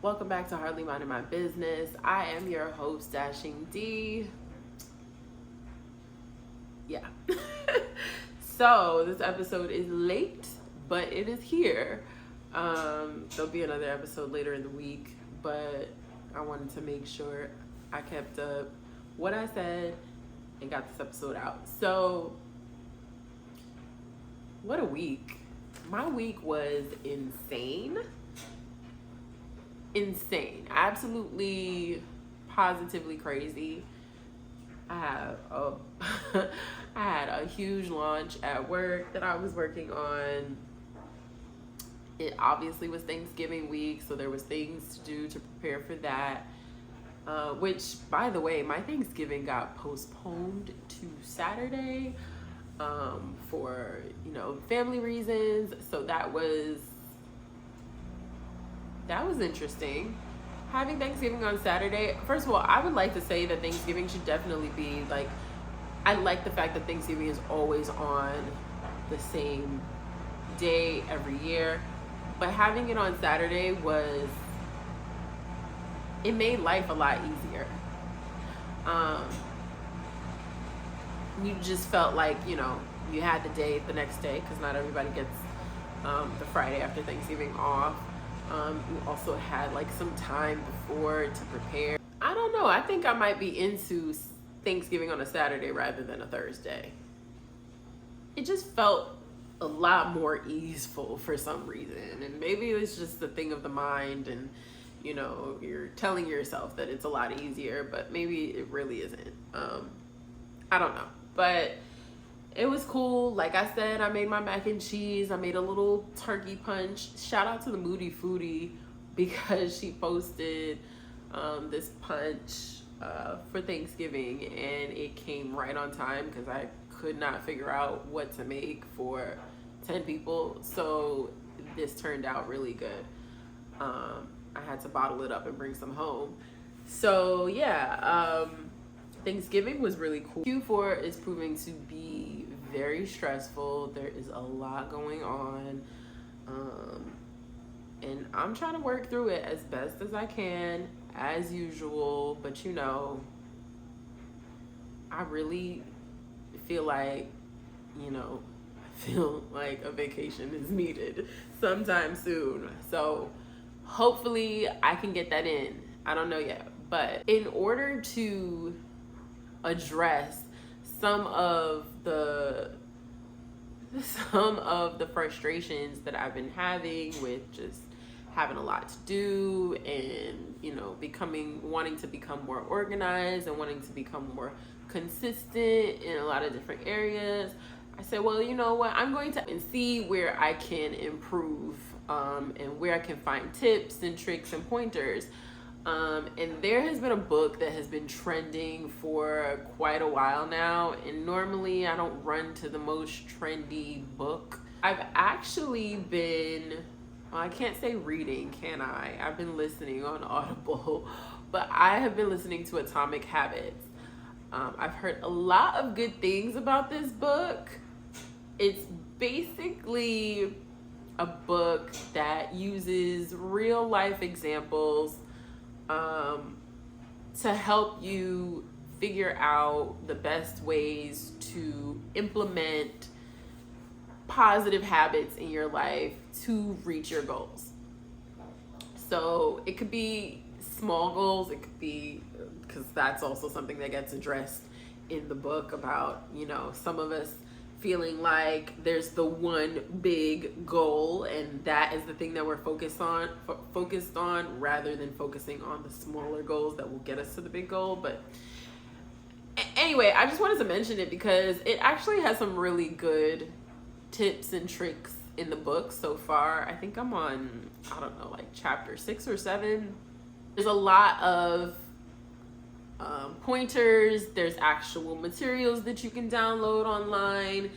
Welcome back to Hardly Minding My Business. I am your host, Dashing D. Yeah. So this episode is late, but it is here. There'll be another episode later in the week, but I wanted to make sure I kept up what I said and got this episode out. So, what a week. My week was insane. Absolutely, positively crazy. I had a huge launch at work that I was working on. It obviously was Thanksgiving week, so there was things to do to prepare for that. Which, by the way, my Thanksgiving got postponed to Saturday for family reasons. So that was interesting. Having Thanksgiving on Saturday, first of all, I would like to say that Thanksgiving should definitely be like, I like the fact that Thanksgiving is always on the same day every year, but having it on Saturday it made life a lot easier. You just felt like, you had the day the next day, because not everybody gets the Friday after Thanksgiving off. You also had like some time before to prepare. I don't know. I think I might be into Thanksgiving on a Saturday rather than a Thursday. It just felt a lot more easeful for some reason. And maybe it's just a thing of the mind and, you're telling yourself that it's a lot easier, but maybe it really isn't. I don't know. But it was cool. Like I said, I made my mac and cheese. I made a little turkey punch. Shout out to the Moody Foodie because she posted this punch for Thanksgiving, and it came right on time because I could not figure out what to make for 10 people. So this turned out really good. I had to bottle it up and bring some home. So yeah, Thanksgiving was really cool. Q4 is proving to be very stressful. There is a lot going on. And I'm trying to work through it as best as I can, as usual. But I really feel like, a vacation is needed sometime soon. So hopefully I can get that in. I don't know yet. But in order to address some of the frustrations that I've been having with just having a lot to do and wanting to become more organized and wanting to become more consistent in a lot of different areas, I said, well, you know what, I'm going to and see where I can improve and where I can find tips and tricks and pointers. And there has been a book that has been trending for quite a while now. And normally I don't run to the most trendy book. I've actually been, I can't say reading, can I? I've been listening on Audible, but I have been listening to Atomic Habits. I've heard a lot of good things about this book. It's basically a book that uses real life examples to help you figure out the best ways to implement positive habits in your life to reach your goals. So it could be small goals. It could be, because that's also something that gets addressed in the book about, some of us feeling like there's the one big goal and that is the thing that we're focused on rather than focusing on the smaller goals that will get us to the big goal. But anyway, I just wanted to mention it because it actually has some really good tips and tricks in the book so far. I think I'm on, chapter 6 or 7. There's a lot of pointers. There's actual materials that you can download online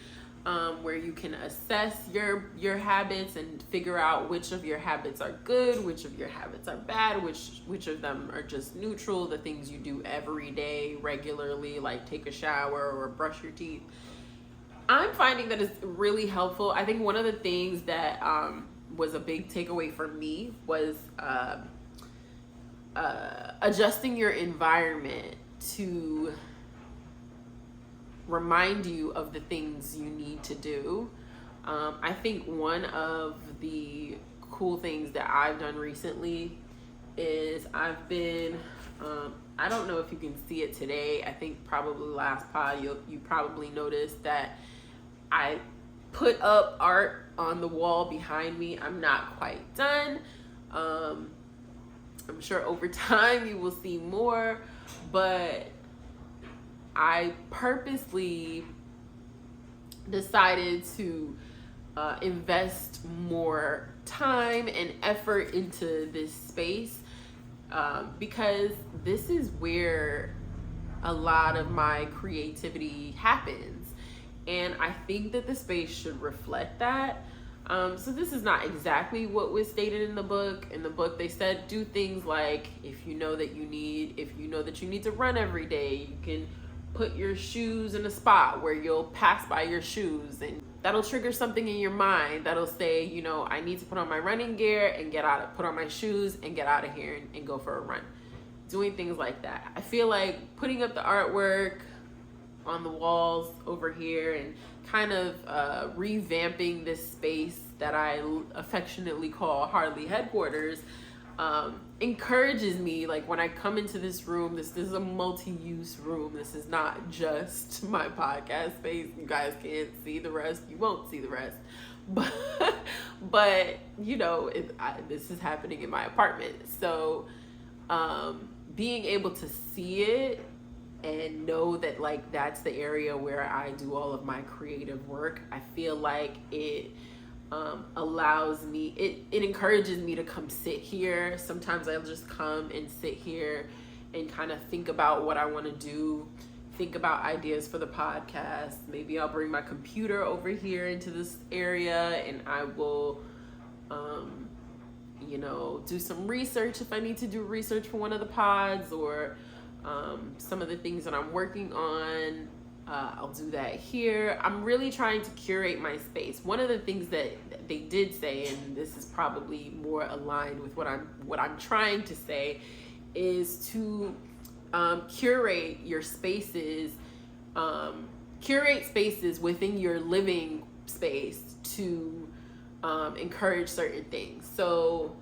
where you can assess your habits and figure out which of your habits are good, which of your habits are bad, which of them are just neutral, the things you do every day regularly, like take a shower or brush your teeth. I'm finding that it's really helpful. I think one of the things that was a big takeaway for me was adjusting your environment to remind you of the things you need to do. I think one of the cool things that I've done recently is I've been, I don't know if you can see it today. I think probably last pod, you probably noticed that I put up art on the wall behind me. I'm not quite done. I'm sure over time you will see more, but I purposely decided to invest more time and effort into this space because this is where a lot of my creativity happens, and I think that the space should reflect that. So this is not exactly what was stated in the book. In the book, they said do things like if you know that you need to run every day, you can put your shoes in a spot where you'll pass by your shoes, and that'll trigger something in your mind that'll say, you know, I need to put on my running gear and put on my shoes and get out of here and go for a run. Doing things like that. I feel like putting up the artwork on the walls over here and kind of revamping this space that I affectionately call Hardly Headquarters encourages me. Like when I come into this room, this is a multi-use room. This is not just my podcast space. You guys can't see the rest. You won't see the rest. But you know, this is happening in my apartment. So being able to see it and know that like that's the area where I do all of my creative work, I feel like it allows me, it encourages me to come sit here. Sometimes I'll just come and sit here and kind of think about what I want to do, think about ideas for the podcast. Maybe I'll bring my computer over here into this area and I will you know, do some research if I need to do research for one of the pods, or some of the things that I'm working on. I'll do that here. I'm really trying to curate my space. One of the things that they did say, and this is probably more aligned with what I'm trying to say, is to curate your spaces, curate spaces within your living space to encourage certain things. So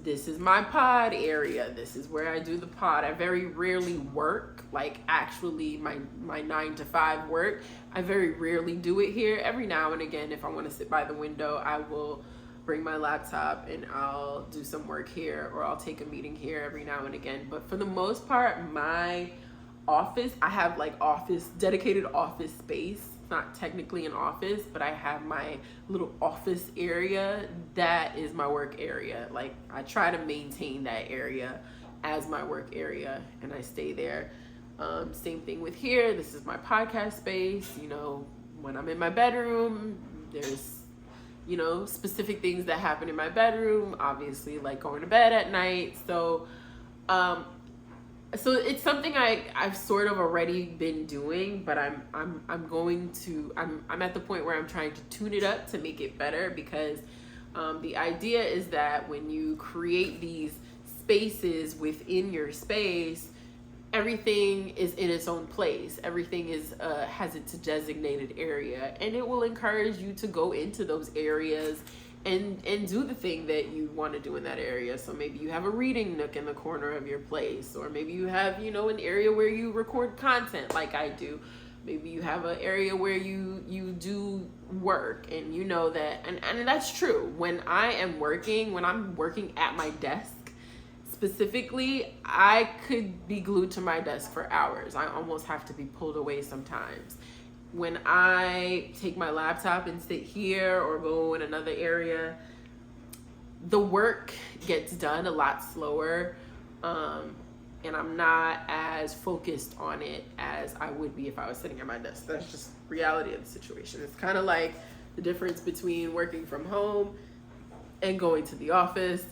this is my pod area. This is where I do the pod. I very rarely work, like actually my 9-to-5 work. I very rarely do it here. Every now and again, if I want to sit by the window, I will bring my laptop and I'll do some work here, or I'll take a meeting here every now and again. But for the most part, my office, I have like dedicated office space. It's not technically an office, but I have my little office area. That is my work area. Like I try to maintain that area as my work area and I stay there. Same thing with here. This is my podcast space. You know, when I'm in my bedroom, there's, you know, specific things that happen in my bedroom, obviously like going to bed at night. So it's something I've sort of already been doing, but I'm at the point where I'm trying to tune it up to make it better, because the idea is that when you create these spaces within your space, everything is in its own place. Everything has its designated area, and it will encourage you to go into those areas and do the thing that you want to do in that area. So maybe you have a reading nook in the corner of your place, or maybe you have, you know, an area where you record content like I do. Maybe you have an area where you do work, and you know that, and that's true. When I'm working at my desk specifically, I could be glued to my desk for hours. I almost have to be pulled away sometimes. When I take my laptop and sit here or go in another area, the work gets done a lot slower, and I'm not as focused on it as I would be if I was sitting at my desk. That's just reality of the situation. It's kind of like the difference between working from home and going to the office.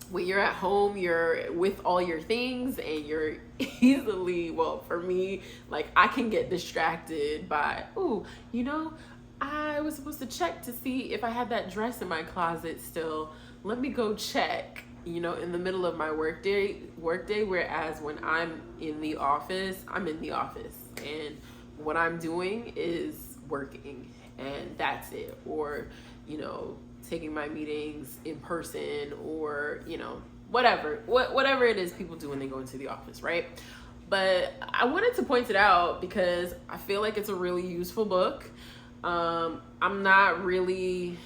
When you're at home, you're with all your things and you're easily, well, for me, like I can get distracted by, oh, you know, I was supposed to check to see if I had that dress in my closet still. Let me go check. in the middle of my workday, whereas when I'm in the office, I'm in the office. And what I'm doing is working, and that's it. Or, taking my meetings in person, or, whatever it is people do when they go into the office, right? But I wanted to point it out because I feel like it's a really useful book. I'm not really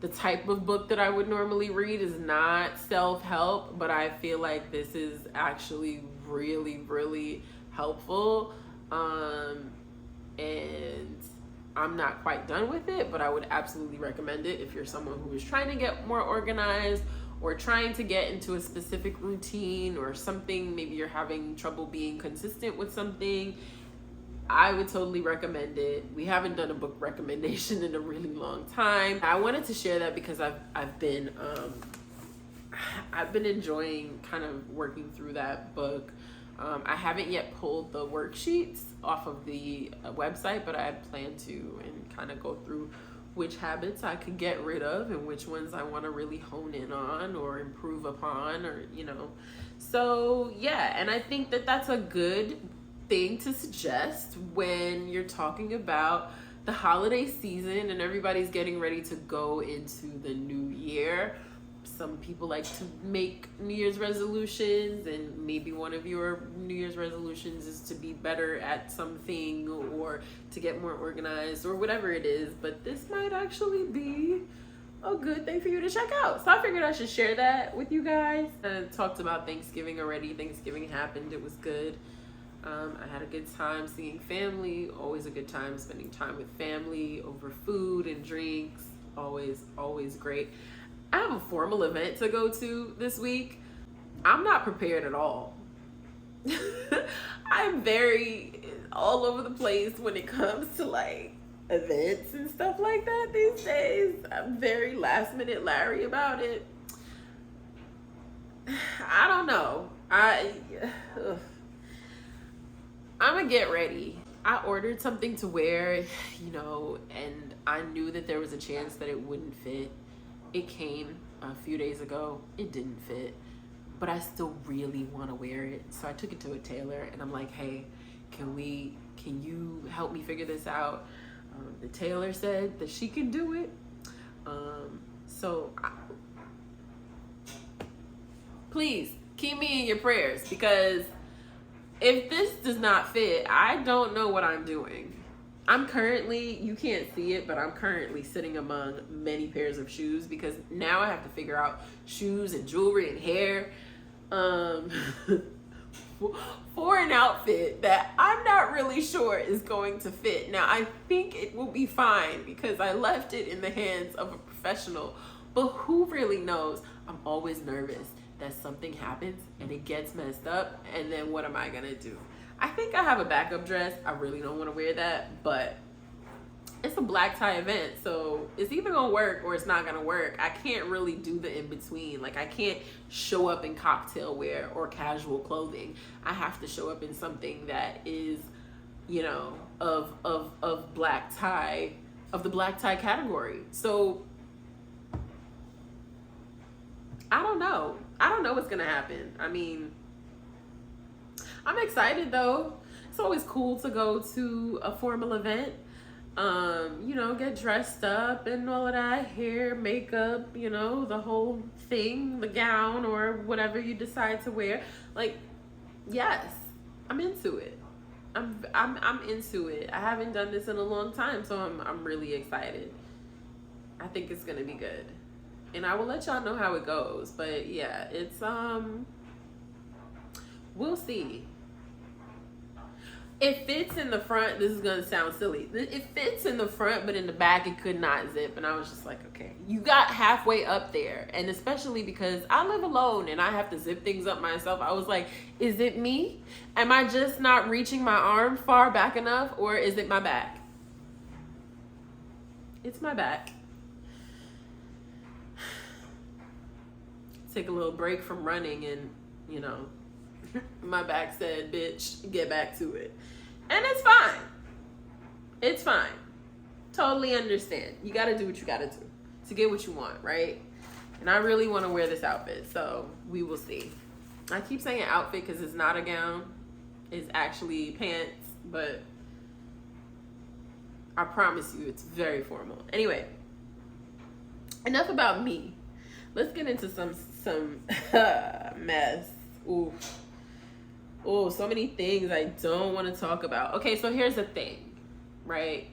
the type of book that I would normally read is not self-help, but I feel like this is actually really, really helpful. And I'm not quite done with it, but I would absolutely recommend it if you're someone who is trying to get more organized, or trying to get into a specific routine or something. Maybe you're having trouble being consistent with something. I would totally recommend it. We haven't done a book recommendation in a really long time. I wanted to share that because I've been enjoying kind of working through that book. I haven't yet pulled the worksheets off of the website, but I plan to, and kind of go through which habits I could get rid of and which ones I want to really hone in on or improve upon, or so yeah. And I think that that's a good thing to suggest when you're talking about the holiday season and everybody's getting ready to go into the new year. Some people like to make New Year's resolutions, and maybe one of your New Year's resolutions is to be better at something, or to get more organized, or whatever it is. But this might actually be a good thing for you to check out. So I figured I should share that with you guys. I talked about Thanksgiving already. Thanksgiving happened. It was good. I had a good time seeing family. Always a good time spending time with family over food and drinks. Always great. I have a formal event to go to this week. I'm not prepared at all. I'm very all over the place when it comes to like events and stuff like that these days. I'm very last minute Larry about it. I don't know. I'm gonna get ready. I ordered something to wear, and I knew that there was a chance that it wouldn't fit. It came a few days ago. It didn't fit, but I still really want to wear it. So I took it to a tailor, and I'm like, hey, can you help me figure this out? The tailor said that she can do it. Please keep me in your prayers, because if this does not fit, I don't know what I'm doing. I'm currently, you can't see it, but I'm currently sitting among many pairs of shoes, because now I have to figure out shoes and jewelry and hair for an outfit that I'm not really sure is going to fit. Now, I think it will be fine because I left it in the hands of a professional, but who really knows? I'm always nervous that something happens and it gets messed up, and then what am I gonna do? I think I have a backup dress. I really don't want to wear that, but it's a black tie event, so it's either gonna work or it's not gonna work. I can't really do the in between. Like, I can't show up in cocktail wear or casual clothing. I have to show up in something that is, of black tie, of the black tie category. So I don't know what's gonna happen. I mean, I'm excited though. It's always cool to go to a formal event. Get dressed up and all of that, hair, makeup, the whole thing, the gown or whatever you decide to wear. Like, yes, I'm into it. I'm into it. I haven't done this in a long time, so I'm really excited. I think it's gonna be good. And I will let y'all know how it goes. But yeah, it's we'll see. It fits in the front. This is gonna sound silly. It fits in the front, but in the back it could not zip. And I was just like, okay, you got halfway up there. And especially because I live alone and I have to zip things up myself, I was like, is it me? Am I just not reaching my arm far back enough, or is it my back? It's my back. Take a little break from running, and my back said, bitch, get back to it. And it's fine. It's fine. Totally understand. You got to do what you got to do to get what you want, right? And I really want to wear this outfit, so we will see. I keep saying outfit because it's not a gown. It's actually pants, but I promise you it's very formal. Anyway, enough about me. Let's get into some mess. Ooh, so many things I don't want to talk about. Okay, so here's the thing, right?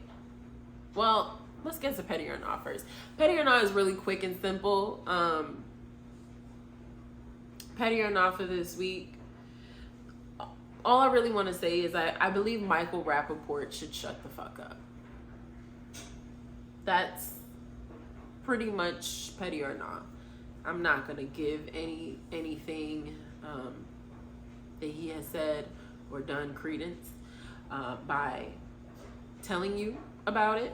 Well, let's get to Petty or Not first. Petty or Not is really quick and simple. Petty or Not for this week. All I really want to say is I believe Michael Rappaport should shut the fuck up. That's pretty much Petty or Not. I'm not gonna give anything that he has said or done credence by telling you about it.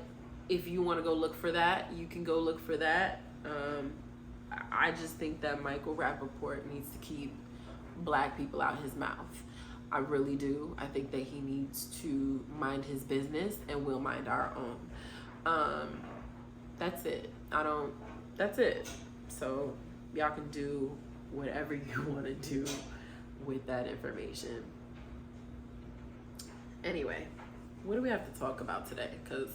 If you want to go look for that, you can go look for that. I just think that Michael Rappaport needs to keep black people out his mouth. I really do. I think that he needs to mind his business, and we'll mind our own. That's it. That's it. So y'all can do whatever you want to do with that information. Anyway, what do we have to talk about today? Because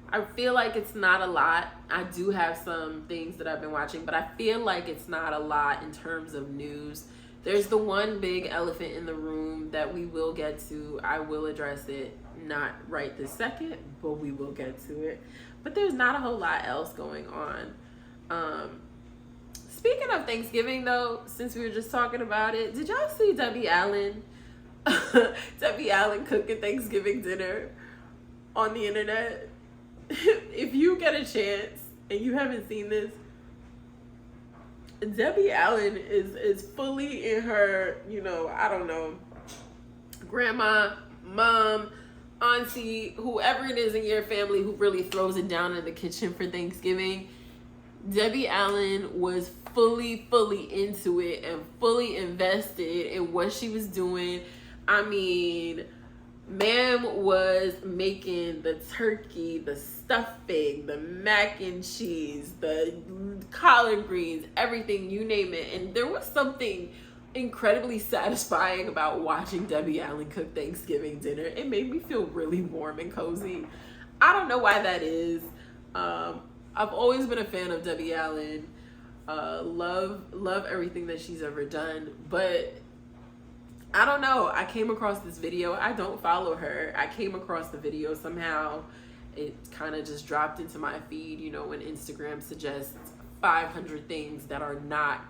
I feel like it's not a lot. I do have some things that I've been watching, but I feel like it's not a lot in terms of news. There's the one big elephant in the room that we will get to. I will address it, not right this second, but we will get to it. But there's not a whole lot else going on. Speaking of Thanksgiving, though, since we were just talking about it, did y'all see Debbie Allen? Debbie Allen cooking Thanksgiving dinner on the internet. If you get a chance and you haven't seen this, Debbie Allen is fully in her, I don't know, grandma, mom, auntie, whoever it is in your family who really throws it down in the kitchen for Thanksgiving. Debbie Allen was fully into it and fully invested in what she was doing. I mean, ma'am was making the turkey, the stuffing, the mac and cheese, the collard greens, everything, you name it. And there was something incredibly satisfying about watching Debbie Allen cook Thanksgiving dinner. It made me feel really warm and cozy. I don't know why that is. I've always been a fan of Debbie Allen. Love everything that she's ever done, but I don't know. I came across this video. I don't follow her. I came across the video somehow. It kind of just dropped into my feed, when Instagram suggests 500 things that are not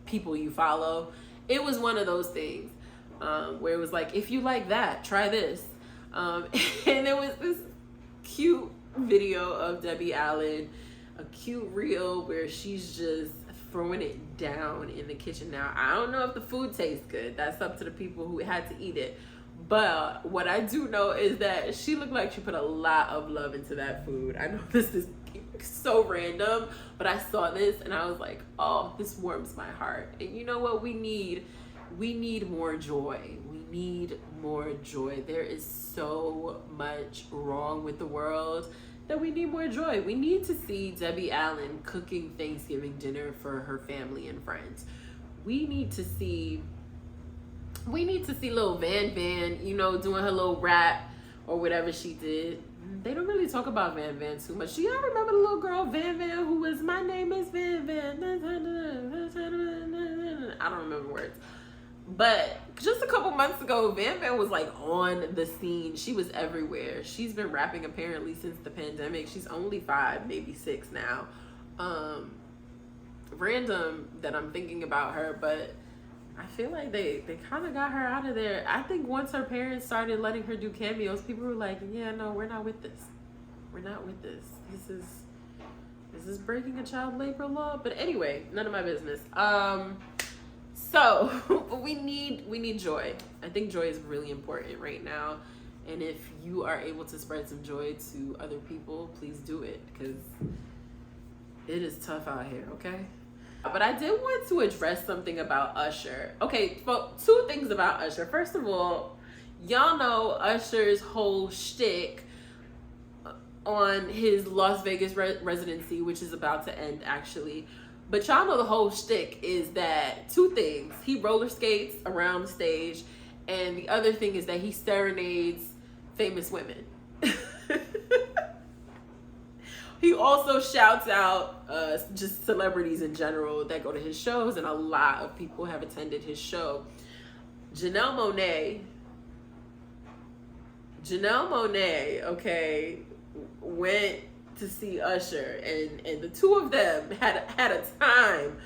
people you follow. It was one of those things where it was like, if you like that, try this. And there was this cute video of Debbie Allen, a cute reel where she's just throwing it down in the kitchen. Now, I don't know if the food tastes good. That's up to the people who had to eat it. But what I do know is that she looked like she put a lot of love into that food. I know this is so random, but I saw this and I was like, oh, this warms my heart. And you know what we need? We need more joy. We need more joy. There is so much wrong with the world that we need more joy. We need to see Debbie Allen cooking Thanksgiving dinner for her family and friends. We need to see little Van, doing her little rap or whatever she did. They don't really talk about Van too much. Do y'all remember the little girl Van who was, my name is Van? I don't remember words. But just a couple months ago, Van was like on the scene. She was everywhere. She's been rapping apparently since the pandemic. She's only 5, maybe 6 now. Random that I'm thinking about her, but I feel like they kind of got her out of there. I think once her parents started letting her do cameos, people were like, yeah, no, we're not with this. We're not with this. This is breaking a child labor law. But anyway, none of my business. So we need joy. I think joy is really important right now. And if you are able to spread some joy to other people, please do it, because it is tough out here, okay? But I did want to address something about Usher. Okay, well, 2 things about Usher. First of all, y'all know Usher's whole shtick on his Las Vegas residency, which is about to end actually. But y'all know the whole shtick is that two things. He roller skates around the stage, and the other thing is that he serenades famous women. He also shouts out just celebrities in general that go to his shows, and a lot of people have attended his show. Janelle Monáe, okay, went to see Usher, and the two of them had a time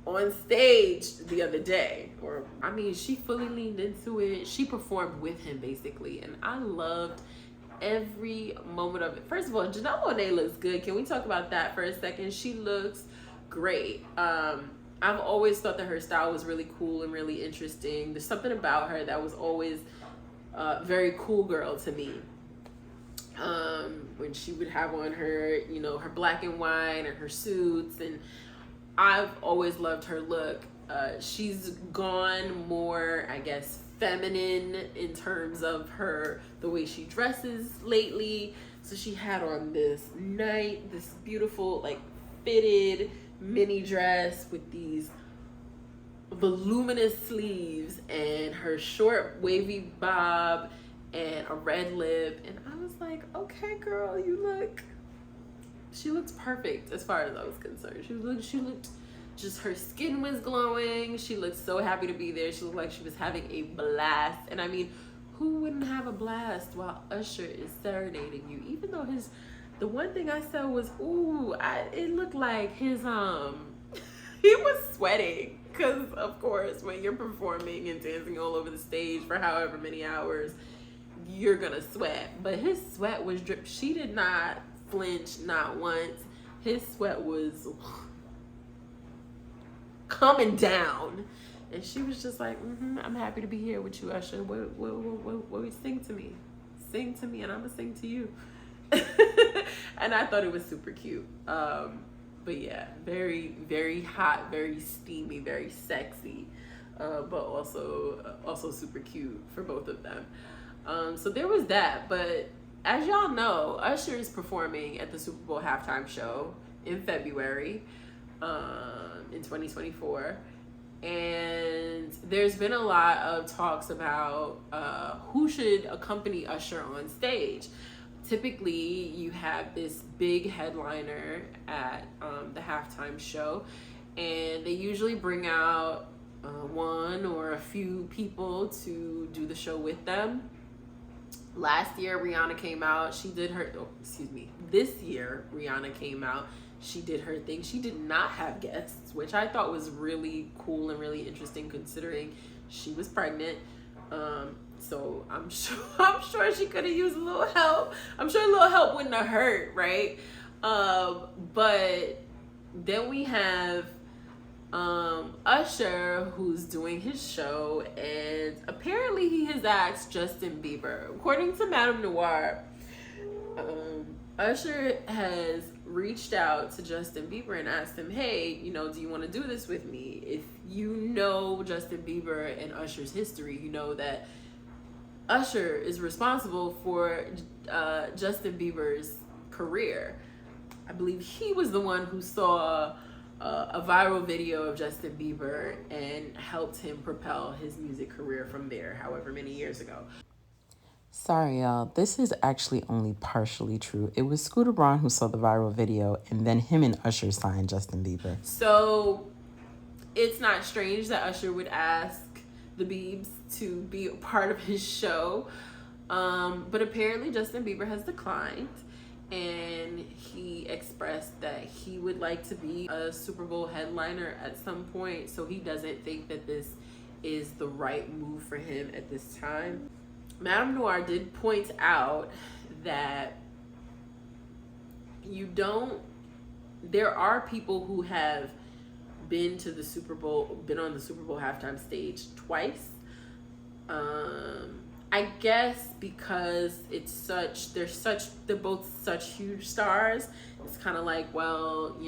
on stage the other day. Or, I mean, she fully leaned into it. She performed with him, basically, and I loved every moment of it. First of all, Janelle Monáe looks good. Can we talk about that for a second? She looks great. I've always thought that her style was really cool and really interesting. There's something about her that was always very cool girl to me. When she would have on her, you know, her black and white and her suits, and I've always loved her look. She's gone more, I guess, feminine in terms of the way she dresses lately. So she had on this beautiful, like, fitted mini dress with these voluminous sleeves and her short wavy bob and a red lip, and I was like, okay girl, she looks perfect as far as I was concerned. She looked just, her skin was glowing. She looked so happy to be there. She looked like she was having a blast. And I mean, who wouldn't have a blast while Usher is serenading you? Even though the one thing I said was, it looked like his he was sweating, because of course when you're performing and dancing all over the stage for however many hours, you're gonna sweat. But his sweat was drip. She did not flinch, not once. His sweat was coming down, and she was just like, I'm happy to be here with you, Usher. What sing to me, and I'm gonna sing to you. And I thought it was super cute. But yeah, very, very hot, very steamy, very sexy, but also super cute for both of them. So there was that. But as y'all know, Usher is performing at the Super Bowl halftime show in February, in 2024. And there's been a lot of talks about who should accompany Usher on stage. Typically, you have this big headliner at the halftime show, and they usually bring out one or a few people to do the show with them. Last year, Rihanna came out. This year, Rihanna came out. She did her thing. She did not have guests, which I thought was really cool and really interesting, considering she was pregnant. So I'm sure she could have used a little help. I'm sure a little help wouldn't have hurt, right? But then we have Usher, who's doing his show, and apparently he has asked Justin Bieber. According to Madame Noir, Usher has reached out to Justin Bieber and asked him, hey, do you want to do this with me? If you know Justin Bieber and Usher's history, you know that Usher is responsible for Justin Bieber's career. I believe he was the one who saw a viral video of Justin Bieber and helped him propel his music career from there, however many years ago. Sorry, y'all. This is actually only partially true. It was Scooter Braun who saw the viral video, and then him and Usher signed Justin Bieber. So it's not strange that Usher would ask the Biebs to be a part of his show. But apparently Justin Bieber has declined, and he expressed that he would like to be a Super Bowl headliner at some point, so he doesn't think that this is the right move for him at this time. Madame Noir did point out that there are people who have been on the Super Bowl halftime stage twice. I guess because they're both such huge stars. It's kind of like, well,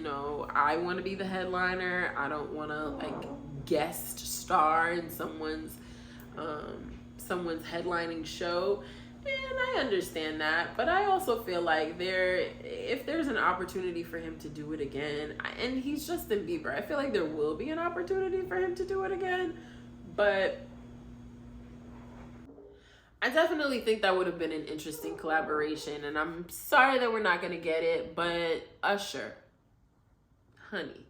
I want to be the headliner. I don't want to guest star in someone's headlining show. And I understand that, but I also feel like if there's an opportunity for him to do it again, and he's Justin Bieber, I feel like there will be an opportunity for him to do it again, but I definitely think that would have been an interesting collaboration, and I'm sorry that we're not going to get it, but Usher, honey,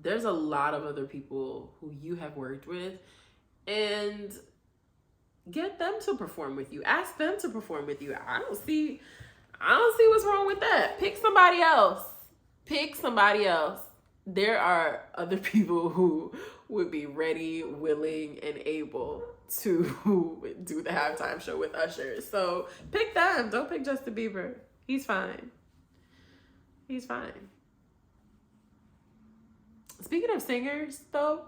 there's a lot of other people who you have worked with, and get them to perform with you. Ask them to perform with you. I don't see what's wrong with that. Pick somebody else. Pick somebody else. There are other people who would be ready, willing, and able to do the halftime show with Usher. So pick them. Don't pick Justin Bieber. He's fine. He's fine. Speaking of singers, though,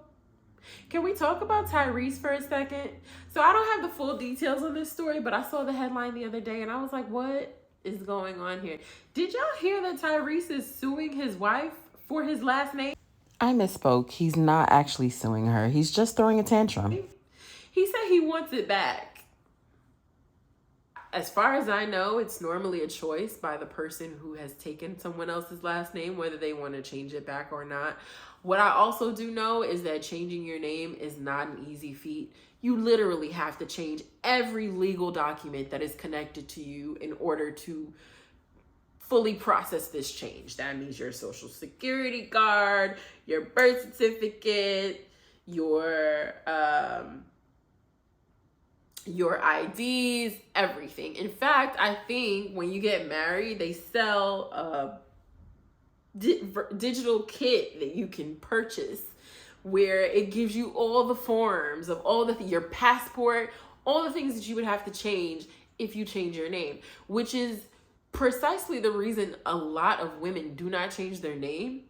can we talk about Tyrese for a second? So I don't have the full details on this story, but I saw the headline the other day and I was like, what is going on here? Did y'all hear that Tyrese is suing his wife for his last name? I misspoke. He's not actually suing her. He's just throwing a tantrum. He said he wants it back. As far as I know, it's normally a choice by the person who has taken someone else's last name, whether they want to change it back or not. What I also do know is that changing your name is not an easy feat. You literally have to change every legal document that is connected to you in order to fully process this change. That means your social security card, your birth certificate, your IDs, everything. In fact, I think when you get married, they sell a digital kit that you can purchase where it gives you all the forms of your passport, all the things that you would have to change if you change your name, which is precisely the reason a lot of women do not change their name,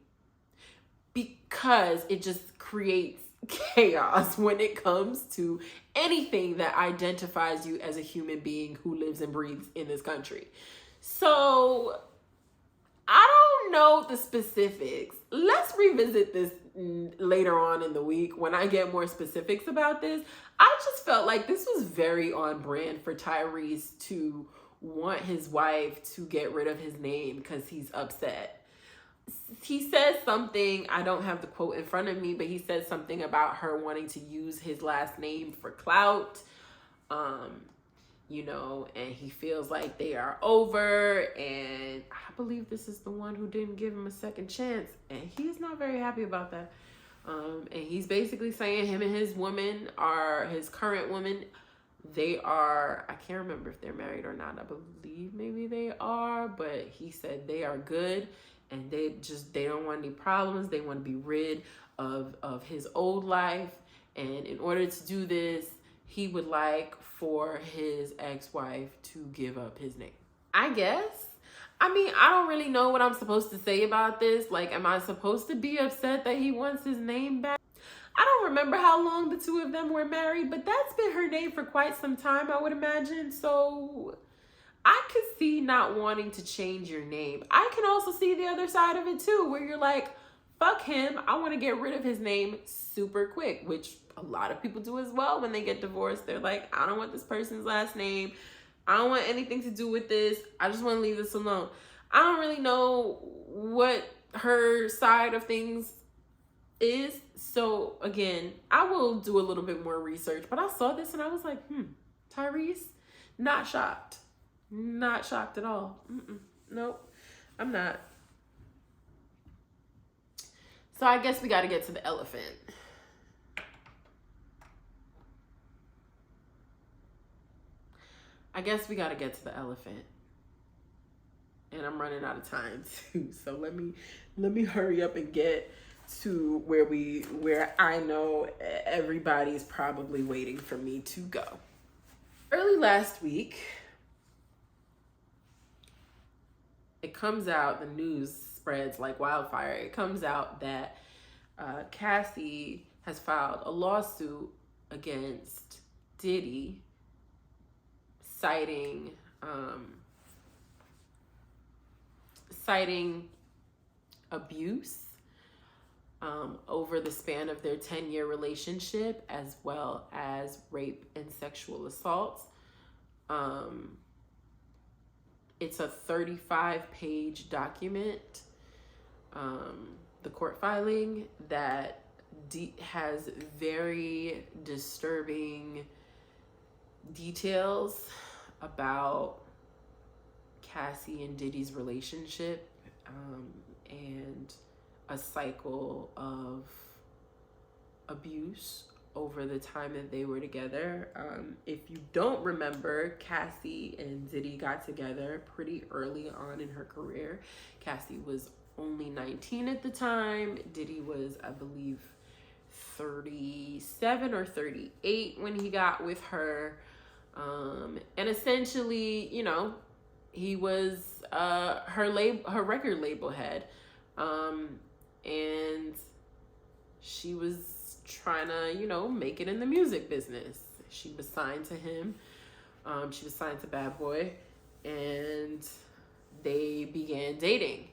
because it just creates chaos when it comes to anything that identifies you as a human being who lives and breathes in this country. So I don't know the specifics. Let's revisit this later on in the week when I get more specifics about this. I just felt like this was very on brand for Tyrese to want his wife to get rid of his name because he's upset. He says something, I don't have the quote in front of me, but he said something about her wanting to use his last name for clout. And he feels like they are over, and I believe this is the one who didn't give him a second chance, and he's not very happy about that. And he's basically saying him and his woman are his current woman. They are, I can't remember if they're married or not. I believe maybe they are, but he said they are good, and they don't want any problems. They want to be rid of his old life, and in order to do this, he would like for his ex-wife to give up his name. I guess. I mean, I don't really know what I'm supposed to say about this. Like, am I supposed to be upset that he wants his name back? I don't remember how long the two of them were married, but that's been her name for quite some time, I would imagine. So I could see not wanting to change your name. I can also see the other side of it too, where you're like, fuck him, I want to get rid of his name super quick, which a lot of people do as well when they get divorced. They're like, I don't want this person's last name. I don't want anything to do with this. I just want to leave this alone. I don't really know what her side of things is. So again, I will do a little bit more research, but I saw this and I was like, Tyrese, not shocked. Not shocked at all. Nope, I'm not. So I guess we got to get to the elephant. And I'm running out of time too. So let me hurry up and get to where I know everybody's probably waiting for me to go. Early last week, it comes out, the news spreads like wildfire. It comes out that Cassie has filed a lawsuit against Diddy, citing abuse over the span of their 10-year relationship, as well as rape and sexual assaults. It's a 35-page document, the court filing, that has very disturbing details about Cassie and Diddy's relationship, and a cycle of abuse over the time that they were together. If you don't remember, Cassie and Diddy got together pretty early on in her career. Cassie was only 19 at the time. Diddy was, I believe, 37 or 38 when he got with her. And essentially, you know, he was her record label head. And she was trying to, you know, make it in the music business. She was signed to him. She was signed to Bad Boy, and they began dating.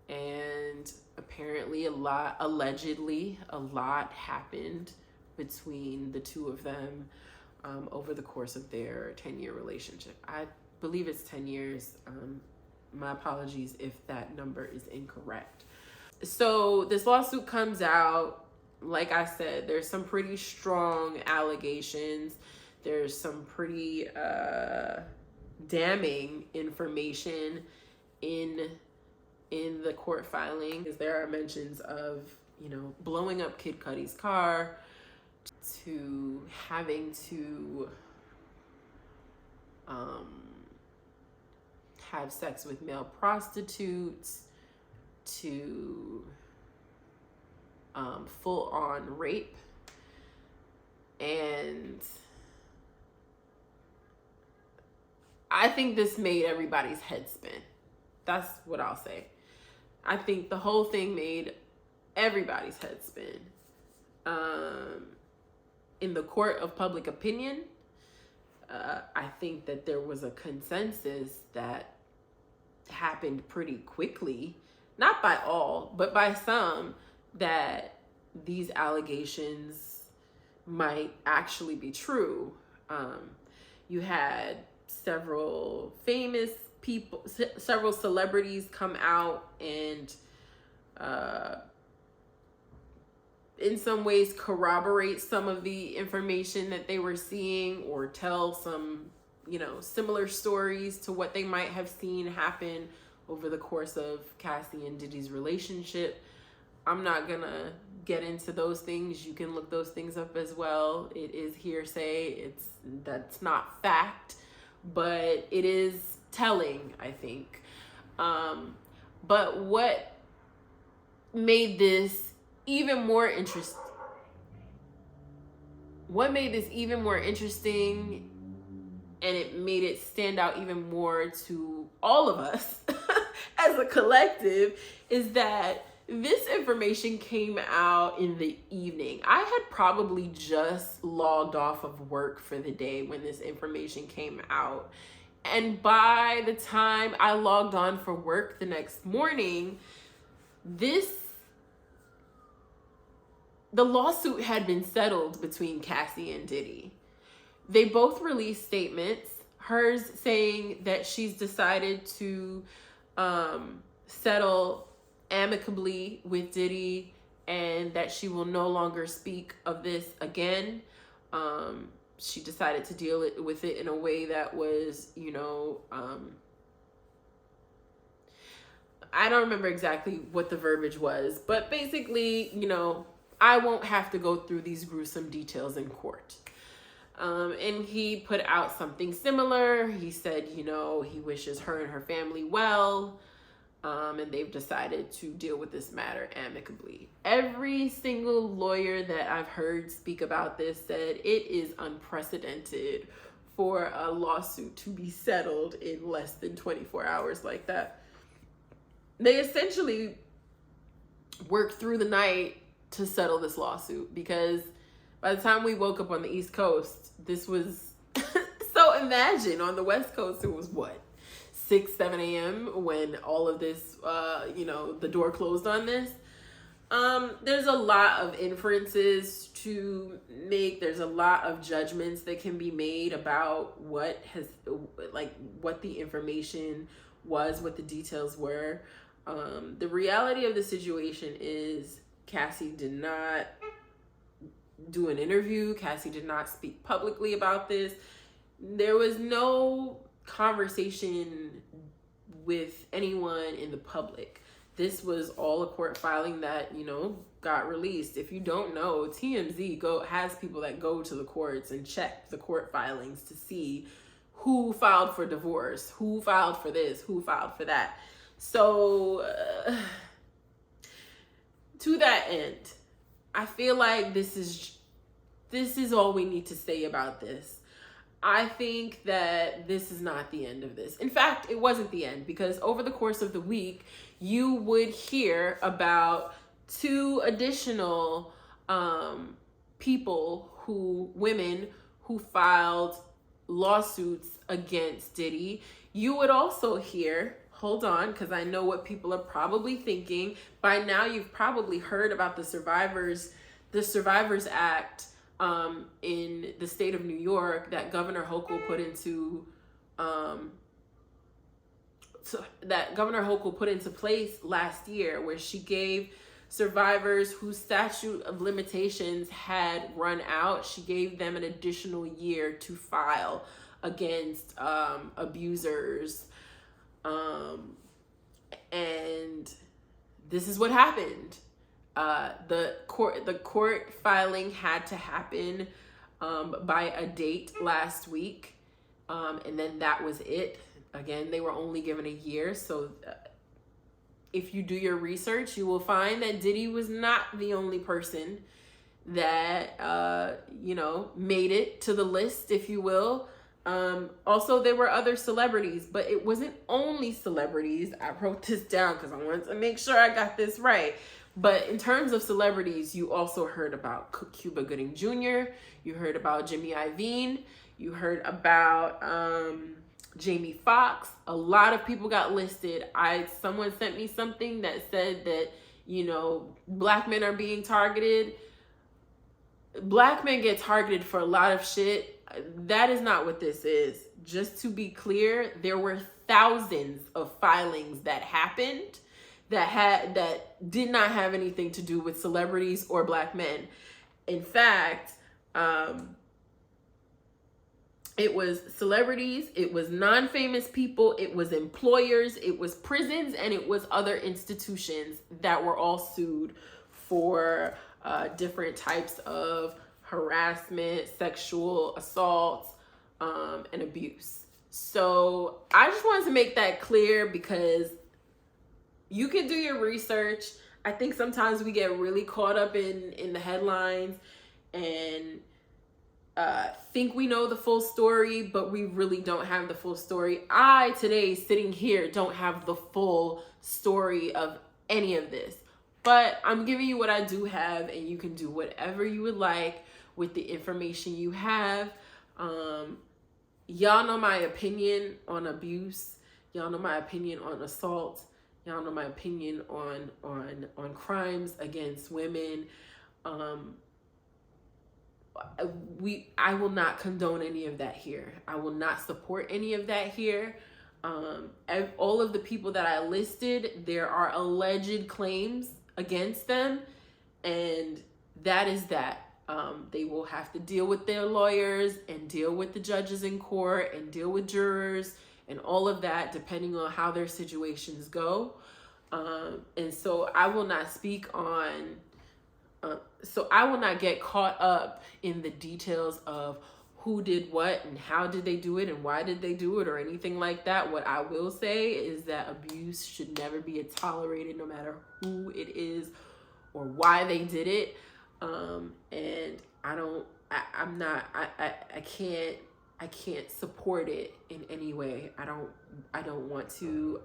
And apparently allegedly a lot happened between the two of them over the course of their 10-year relationship. I believe it's 10 years. My apologies if that number is incorrect. So this lawsuit comes out. Like I said, there's some pretty strong allegations. There's some pretty damning information in the court filing. There are mentions of, you know, blowing up Kid Cudi's car, to having to have sex with male prostitutes, to full-on rape. And I think this made everybody's head spin. That's what I'll say. I think the whole thing made everybody's head spin. In the court of public opinion, I think that there was a consensus that happened pretty quickly, not by all, but by some, that these allegations might actually be true. You had several famous people, several celebrities come out and in some ways corroborate some of the information that they were seeing, or tell some, you know, similar stories to what they might have seen happen over the course of Cassie and Diddy's relationship. I'm not gonna get into those things. You can look those things up as well. It is hearsay. That's not fact, but it is telling, I think. But what made this even more interesting? What made this even more interesting, and it made it stand out even more to all of us as a collective, is that this information came out in the evening. I had probably just logged off of work for the day when this information came out. And by the time I logged on for work the next morning, the lawsuit had been settled between Cassie and Diddy. They both released statements, hers saying that she's decided to settle amicably with Diddy and that she will no longer speak of this again. She decided to deal with it in a way that was, you know, I don't remember exactly what the verbiage was, but basically, you know, I won't have to go through these gruesome details in court. And he put out something similar. He said, you know, he wishes her and her family well. And they've decided to deal with this matter amicably. Every single lawyer that I've heard speak about this said it is unprecedented for a lawsuit to be settled in less than 24 hours like that. They essentially worked through the night to settle this lawsuit, because by the time we woke up on the East Coast, this was so imagine on the West Coast, it was what, 6, 7 a.m. when all of this, you know, the door closed on this. There's a lot of inferences to make. There's a lot of judgments that can be made about what the information was, what the details were. The reality of the situation is Cassie did not do an interview. Cassie did not speak publicly about this. There was no conversation with anyone in the public. This was all a court filing that, got released. If you don't know, TMZ has people that go to the courts and check the court filings to see who filed for divorce, who filed for this, who filed for that. So, to that end, I feel like this is all we need to say about this. I think that this is not the end of this. In fact, it wasn't the end, because over the course of the week, you would hear about 2 additional women who filed lawsuits against Diddy. You would also hear, hold on, because I know what people are probably thinking. By now, you've probably heard about the Survivors Act in the state of New York that Governor Hochul put into place last year, where she gave survivors whose statute of limitations had run out, she gave them an additional year to file against abusers. And this is what happened. The court filing had to happen by a date last week, and then that was it. Again, they were only given a year. So if you do your research, you will find that Diddy was not the only person that made it to the list, if you will. Also, there were other celebrities, but it wasn't only celebrities. I wrote this down because I wanted to make sure I got this right. But in terms of celebrities, you also heard about Cuba Gooding Jr., you heard about Jimmy Iovine, you heard about Jamie Foxx. A lot of people got listed. Someone sent me something that said that, black men are being targeted. Black men get targeted for a lot of shit. That is not what this is. Just to be clear, there were thousands of filings that happened that did not have anything to do with celebrities or black men. In fact, it was celebrities, it was non-famous people, it was employers, it was prisons, and it was other institutions that were all sued for different types of harassment, sexual assaults, and abuse. So I just wanted to make that clear, because you can do your research. I think sometimes we get really caught up in the headlines and think we know the full story, but we really don't have the full story. I, today, sitting here, don't have the full story of any of this. But I'm giving you what I do have, and you can do whatever you would like with the information you have. Y'all know my opinion on abuse. Y'all know my opinion on assault. Y'all know my opinion on crimes against women. I will not condone any of that here. I will not support any of that here. All of the people that I listed, there are alleged claims against them, and that is that. They will have to deal with their lawyers and deal with the judges in court and deal with jurors and all of that, depending on how their situations go. And so I will not speak on, I will not get caught up in the details of who did what and how did they do it and why did they do it or anything like that. What I will say is that abuse should never be tolerated, no matter who it is or why they did it. And I can't support it in any way. I don't want to.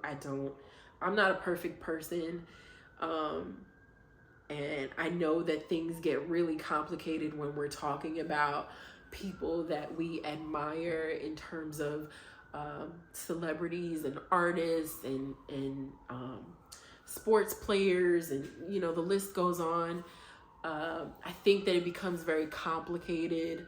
I'm not a perfect person. And I know that things get really complicated when we're talking about people that we admire in terms of celebrities and artists and sports players, and the list goes on. I think that it becomes very complicated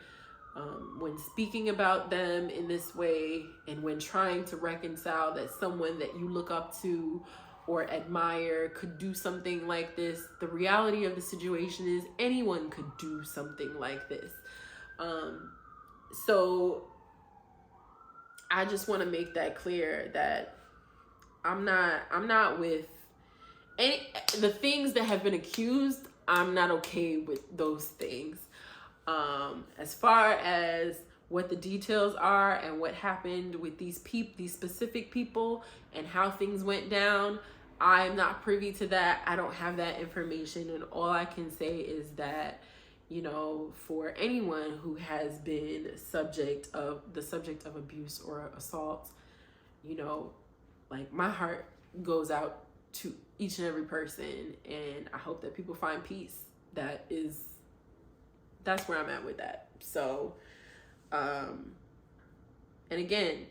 when speaking about them in this way, and when trying to reconcile that someone that you look up to or admire could do something like this. The reality of the situation is anyone could do something like this. So I just want to make that clear that I'm not with the things that have been accused. I'm not okay with those things. As far as what the details are and what happened with these specific people and how things went down, I'm not privy to that. I don't have that information, and all I can say is that, for anyone who has been subject of abuse or assault, like, my heart goes out to each and every person, and I hope that people find peace. That's where I'm at with that. So, and again,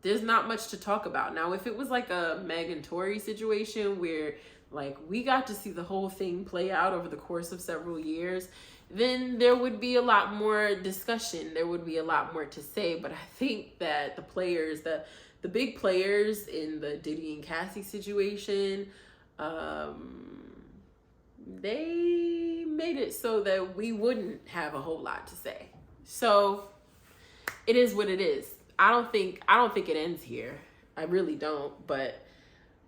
there's not much to talk about. Now, if it was like a Meg and Tory situation where, like, we got to see the whole thing play out over the course of several years, then there would be a lot more discussion. There would be a lot more to say. But I think that the players, the big players in the Diddy and Cassie situation, they made it so that we wouldn't have a whole lot to say. So it is what it is. I don't think it ends here. I really don't. But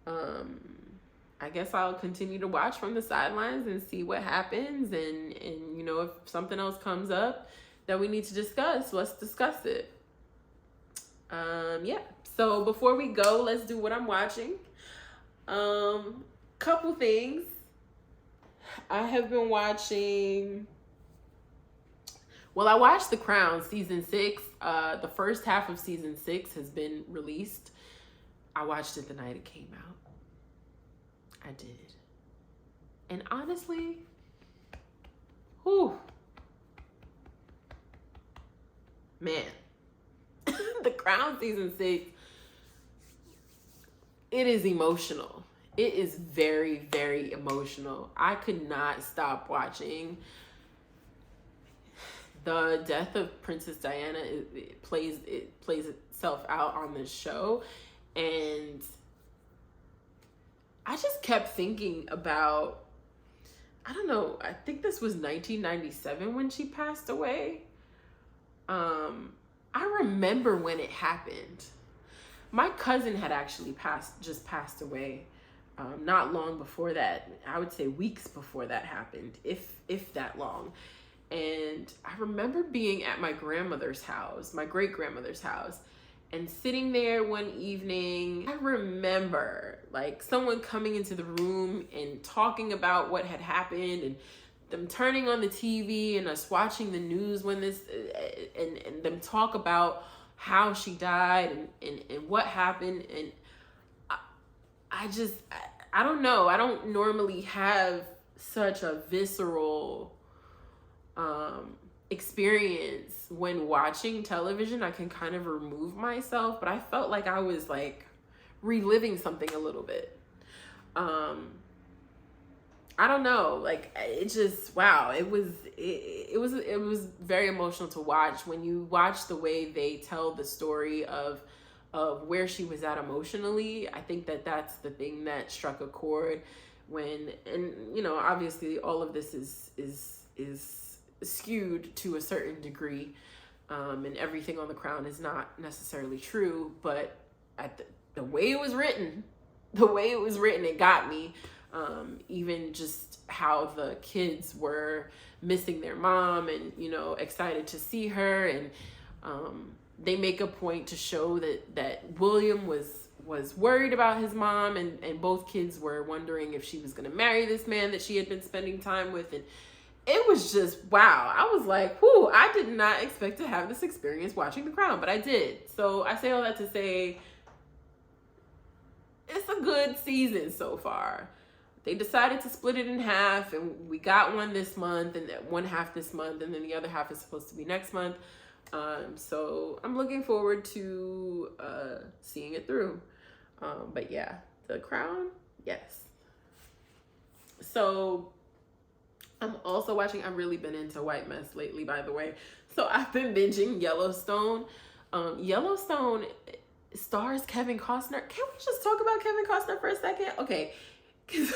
I guess I'll continue to watch from the sidelines and see what happens. And if something else comes up that we need to discuss, let's discuss it. Yeah. So before we go, let's do what I'm watching. Couple things. I have been watching. Well, I watched The Crown season 6. The first half of season 6 has been released. I watched it the night it came out. I did. And honestly, man, The Crown season 6, it is emotional. It is very, very emotional. I could not stop watching. The death of Princess Diana, it plays itself out on this show, and I just kept thinking about, I don't know, I think this was 1997 when she passed away. I remember when it happened. My cousin had actually just passed away. Not long before that. I would say weeks before that happened, if that long. And I remember being at my grandmother's house, my great-grandmother's house, and sitting there one evening. I remember, like, someone coming into the room and talking about what had happened, and them turning on the TV and us watching the news when this, and them talk about how she died and what happened. And I don't know. I don't normally have such a visceral experience when watching television. I can kind of remove myself, but I felt like I was like reliving something a little bit. I don't know, like, it just, wow, it was very emotional to watch. When you watch the way they tell the story of where she was at emotionally, I think that's the thing that struck a chord. And obviously all of this is skewed to a certain degree, and everything on The Crown is not necessarily true, but the way it was written, it got me. Even just how the kids were missing their mom and, excited to see her. And they make a point to show that William was worried about his mom, and both kids were wondering if she was going to marry this man that she had been spending time with. And it was just, wow. I was like, I did not expect to have this experience watching The Crown, but I did. So I say all that to say, it's a good season so far. They decided to split it in half, and we got one this month, and one half this month, and then the other half is supposed to be next month. So I'm looking forward to seeing it through. But yeah, The Crown, yes. So I'm also watching, I've really been into white mess lately, by the way. So I've been binging Yellowstone. Yellowstone stars Kevin Costner. Can we just talk about Kevin Costner for a second? Okay. Because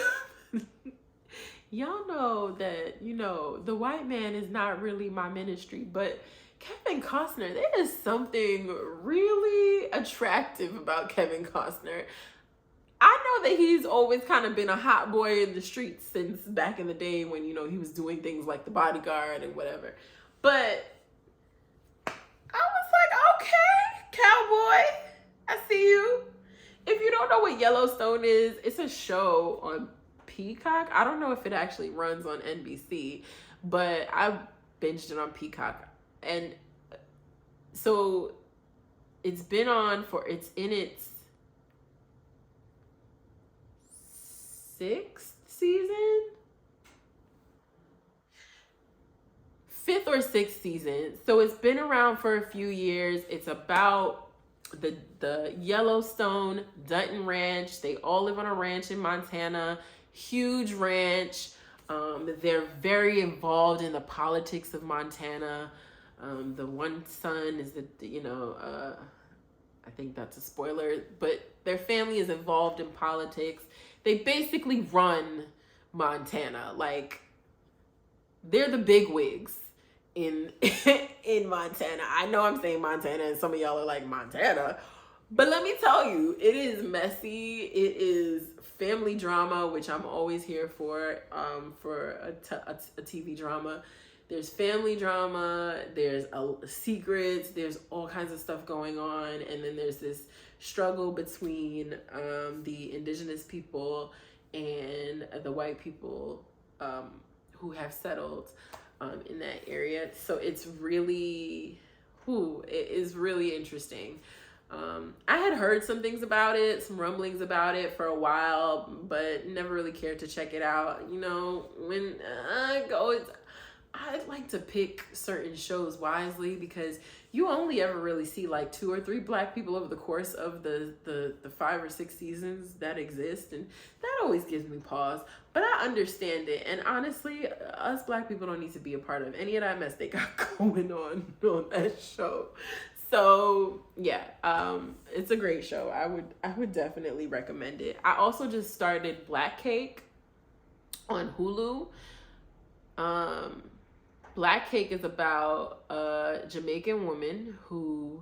y'all know that, the white man is not really my ministry, but Kevin Costner, there is something really attractive about Kevin Costner. I know that he's always kind of been a hot boy in the streets since back in the day when, he was doing things like The Bodyguard and whatever. But I was like, okay, cowboy, I see you. If you don't know what Yellowstone is, it's a show on Peacock. I don't know if it actually runs on NBC, but I binged it on Peacock. And so it's been on it's in its 6th season? 5th or 6th season. So it's been around for a few years. It's about the Yellowstone Dutton Ranch. They all live on a ranch in Montana. Huge ranch. They're very involved in the politics of Montana. The one son is I think that's a spoiler, but their family is involved in politics. They basically run Montana. Like, they're the bigwigs in Montana. I know I'm saying Montana and some of y'all are like, Montana? But let me tell you, it is messy. It is family drama, which I'm always here for a TV drama. There's family drama, there's secrets, there's all kinds of stuff going on, and then there's this struggle between the indigenous people and the white people who have settled in that area. So it's really, it is really interesting. I had heard some things about it, some rumblings about it for a while, but never really cared to check it out. When I go, I like to pick certain shows wisely because you only ever really see like 2 or 3 black people over the course of the 5 or 6 seasons that exist, and that always gives me pause. But I understand it, and honestly, us black people don't need to be a part of any of that mess they got going on that show. So yeah, it's a great show. I would definitely recommend it. I also just started Black Cake on Hulu. Black Cake is about a Jamaican woman who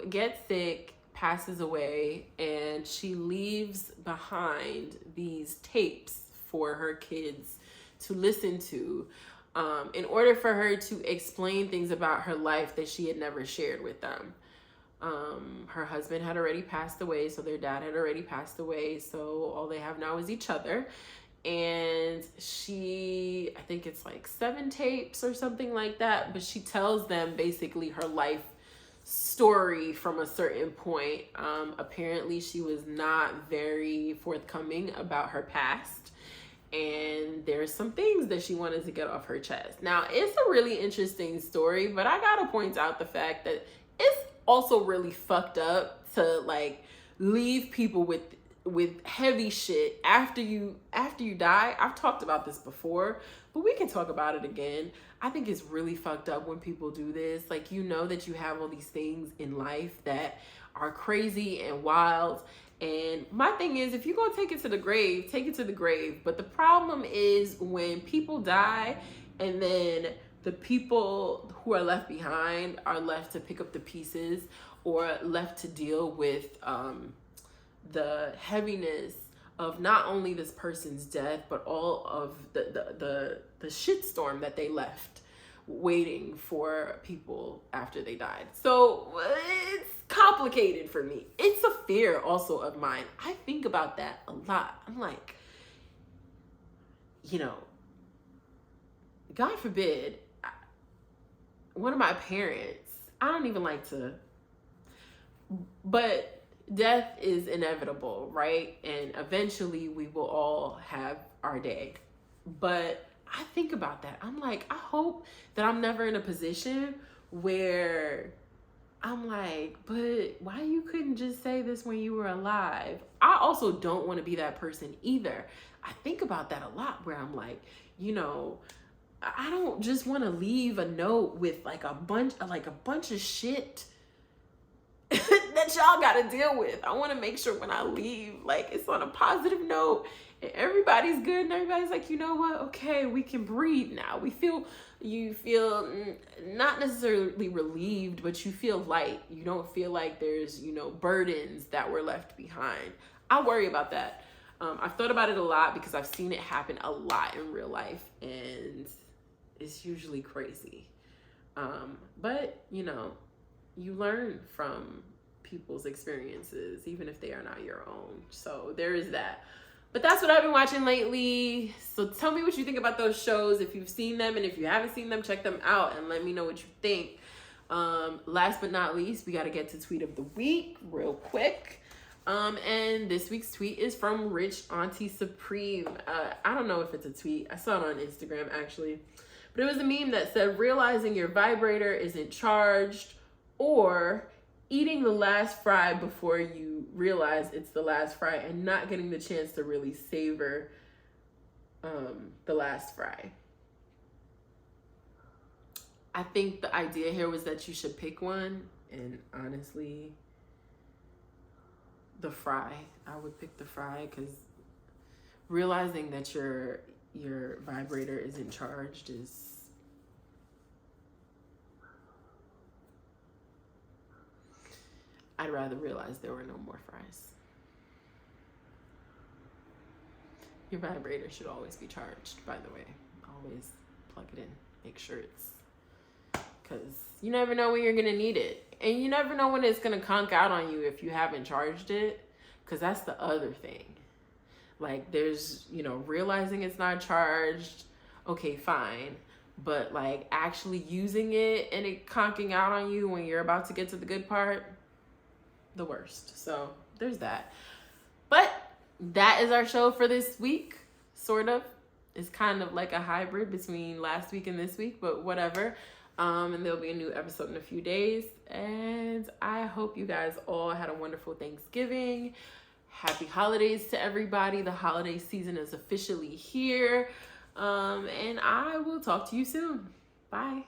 gets sick, passes away, and she leaves behind these tapes for her kids to listen to in order for her to explain things about her life that she had never shared with them. Her husband had already passed away, so their dad had already passed away, so all they have now is each other. And I think it's like 7 tapes or something like that, but she tells them basically her life story from a certain point. Apparently she was not very forthcoming about her past, and there's some things that she wanted to get off her chest. Now, it's a really interesting story, but I gotta point out the fact that it's also really fucked up to like leave people with heavy shit after you die. I've talked about this before, but we can talk about it again. I think it's really fucked up when people do this. Like, that you have all these things in life that are crazy and wild. And my thing is, if you're going to take it to the grave, take it to the grave. But the problem is when people die and then the people who are left behind are left to pick up the pieces or left to deal with the heaviness of not only this person's death, but all of the shitstorm that they left waiting for people after they died. So it's complicated for me. It's a fear also of mine. I think about that a lot. I'm like, God forbid, one of my parents, I don't even like to, but death is inevitable, right? And eventually we will all have our day. But I think about that. I'm like, I hope that I'm never in a position where I'm like, but why you couldn't just say this when you were alive? I also don't want to be that person either. I think about that a lot where I'm like, you know, I don't just want to leave a note with like a bunch of shit that y'all got to deal with. I want to make sure when I leave, like, it's on a positive note and everybody's good and everybody's like, you know what? Okay, we can breathe now. You feel not necessarily relieved, but you feel light. You don't feel like there's, you know, burdens that were left behind. I worry about that. I've thought about it a lot because I've seen it happen a lot in real life, and it's usually crazy. But, you know, you learn from people's experiences, even if they are not your own. So there is that. But that's what I've been watching lately. So tell me what you think about those shows. If you've seen them, and if you haven't seen them, check them out and let me know what you think. Last but not least, we got to get to tweet of the week real quick. And this week's tweet is from Rich Auntie Supreme. I don't know if it's a tweet. I saw it on Instagram, actually. But it was a meme that said, realizing your vibrator isn't charged, or eating the last fry before you realize it's the last fry and not getting the chance to really savor the last fry. I think the idea here was that you should pick one, and honestly, the fry. I would pick the fry, because realizing that your vibrator isn't charged is... I'd rather realize there were no more fries. Your vibrator should always be charged, by the way. Always plug it in. Make sure it's... because you never know when you're going to need it. And you never know when it's going to conk out on you if you haven't charged it. Because that's the other thing. Like, there's, you know, realizing it's not charged. Okay, fine. But, like, actually using it and it conking out on you when you're about to get to the good part... the worst. So there's that. But that is our show for this week. Sort of. It's kind of like a hybrid between last week and this week, but whatever. And there'll be a new episode in a few days. And I hope you guys all had a wonderful Thanksgiving. Happy holidays to everybody. The holiday season is officially here. And I will talk to you soon. Bye.